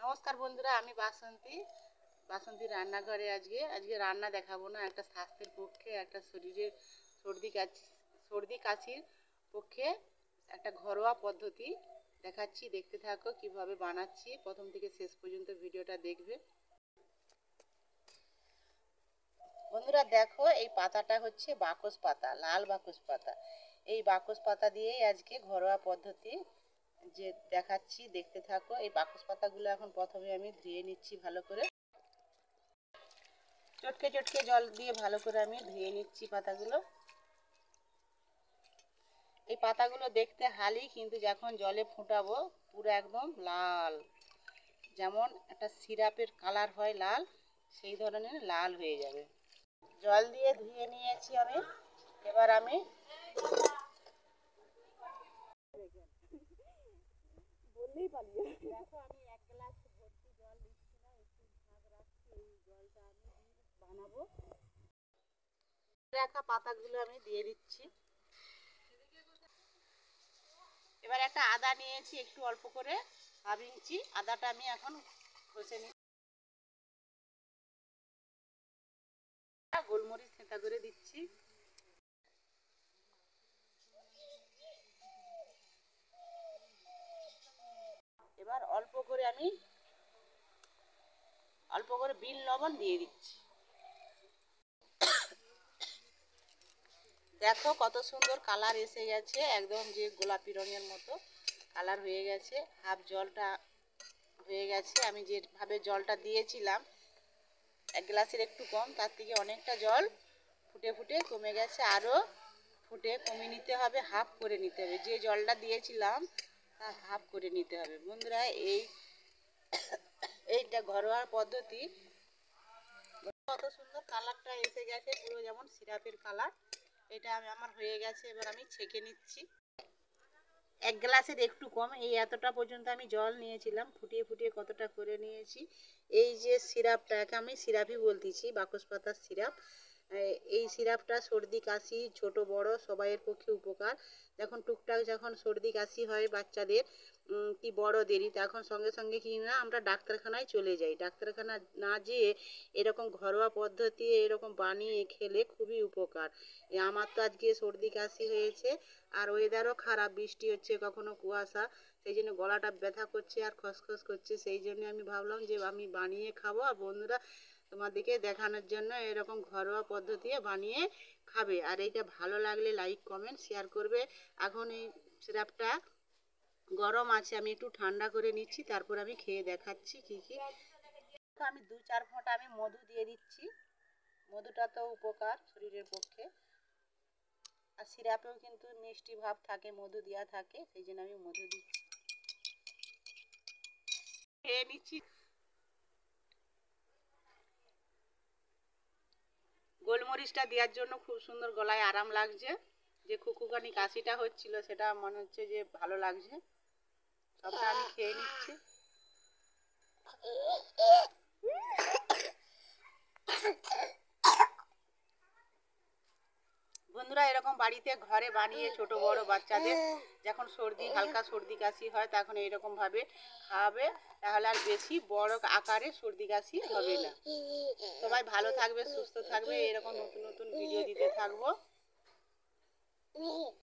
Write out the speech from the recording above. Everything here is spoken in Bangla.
নমস্কার বন্ধুরা, আমি বাসন্তী রান্নাঘরে আজকে রান্না দেখাবো না। একটা স্বাস্থ্যের পক্ষে, একটা শরীরের সর্দি কাশির পক্ষে একটা ঘরোয়া পদ্ধতি দেখাচ্ছি। দেখতে থাকো কিভাবে বানাচ্ছি, প্রথম থেকে শেষ পর্যন্ত ভিডিওটা দেখবে। বন্ধুরা দেখো, এই পাতাটা হচ্ছে বাকস পাতা, লাল বাকস পাতা। এই বাকস পাতা দিয়েই আজকে ঘরোয়া পদ্ধতি যে দেখাচ্ছি, দেখতে থাকো। এই বাকস পাতাগুলো এখন প্রথমে আমি ধুয়ে নিচ্ছি ভালো করে, চটকে চটকে জল দিয়ে ভালো করে আমি ধুয়ে নিচ্ছি পাতাগুলো। এই পাতাগুলো দেখতে হালি, কিন্তু যখন জলে ফুটাবো পুরো একদম লাল, যেমন একটা সিরাপের কালার হয় লাল, সেই ধরনের লাল হয়ে যাবে। জল দিয়ে ধুয়ে নিয়েছি আমি। এবার আমি দেখো, আমি 1 গ্লাস ভর্তি জল দিচ্ছি না, একটু ভাগ রাখছি। এই জলটা আমি বানাবো। রাখা পাতাগুলো আমি দিয়ে দিচ্ছি। এবার একটা আদা নিয়েছি, একটু অল্প করে 1/2 ইঞ্চি আদাটা আমি এখন ঘষে নিচ্ছি। গোলমরিচ থেঁতা করে দিচ্ছি। এবার অল্প করে বিট লবণ দিয়ে দিচ্ছি। দেখো কত সুন্দর কালার এসে গেছে, একদম যে গোলাপি রঙের মতো কালার হয়ে গেছে। হাফ জলটা হয়ে গেছে। আমি যেভাবে জলটা দিয়েছিলাম 1 গ্লাসের একটু কম, তার থেকে অনেকটা জল ফুটে ফুটে কমে গেছে। আরও ফুটে কমিয়ে নিতে হবে, হাফ করে নিতে হবে। যে জলটা দিয়েছিলাম তার হাফ করে নিতে হবে। বন্ধুরা, এইটা ঘরোয়া পদ্ধতি। কত সুন্দর কালারটা এসে গেছে, পুরো যেমন সিরাপের কালার। এটা আমার হয়ে গেছে। এবার আমি ছেঁকে নিচ্ছি। 1 গ্লাসের একটু কম, এই এতটা পর্যন্ত আমি জল নিয়েছিলাম। ফুটিয়ে ফুটিয়ে কতটা করে নিয়েছি। এই যে সিরাপটাকে আমি সিরাপই বলতেছি, বাকস পাতার সিরাপ। এই সিরাপটা সর্দি কাশি ছোট বড় সবাইয়ের পক্ষে উপকার। টুকটাক যখন সর্দি কাশি হয় বাচ্চাদের কি বড়দেরই, তখন সঙ্গে সঙ্গে কি না, আমরা ডাক্তারখানায় চলে যাই। ডাক্তারখানা না যেয়ে এরকম ঘরোয়া পদ্ধতি এরকম বানিয়ে খেলে খুবই উপকার। আমার তো আজকে সর্দি কাশি হয়েছে, আর ওয়েদারও খারাপ, বৃষ্টি হচ্ছে, কখনো কুয়াশা, সেই জন্য গলাটা ব্যথা করছে আর খসখস করছে। সেই জন্য আমি ভাবলাম যে আমি বানিয়ে খাবো, আর বন্ধুরা তোমাদেরকে দেখানোর জন্য এরকম ঘরোয়া পদ্ধতি বানিয়ে খাবে। আর এইটা ভালো লাগলে লাইক কমেন্ট শেয়ার করবে। এখন এই সিরাপটা গরম আছে, আমি একটু ঠান্ডা করে নিচ্ছি, তারপর আমি খেয়ে দেখাচ্ছি কি কি। আমি 2-4 ফোঁটা আমি মধু দিয়ে দিচ্ছি। মধুটা তো উপকার শরীরের পক্ষে, আর সিরাপেও কিন্তু মিষ্টি ভাব থাকে, মধু দেওয়া থাকে, সেই জন্য আমি মধু দিচ্ছি। খেয়ে নিচ্ছি। গোলমরিচটা দেওয়ার জন্য খুব সুন্দর গলায় আরাম লাগছে। যে খুকুখানি কাশিটা হচ্ছিল সেটা মনে হচ্ছে যে ভালো লাগছে। সবটা আমি খেয়ে নিচ্ছি। বন্ধুরা, এরকম বাড়িতে ঘরে বানিয়ে ছোট বড় বাচ্চাদের যখন হালকা সর্দি কাশি হয়, তখন এইরকম ভাবে খাওয়াবে, তাহলে আর বেশি বড় আকারে সর্দি কাশি হবে না। সবাই ভালো থাকবে, সুস্থ থাকবে। এরকম নতুন নতুন ভিডিও দিতে থাকবো।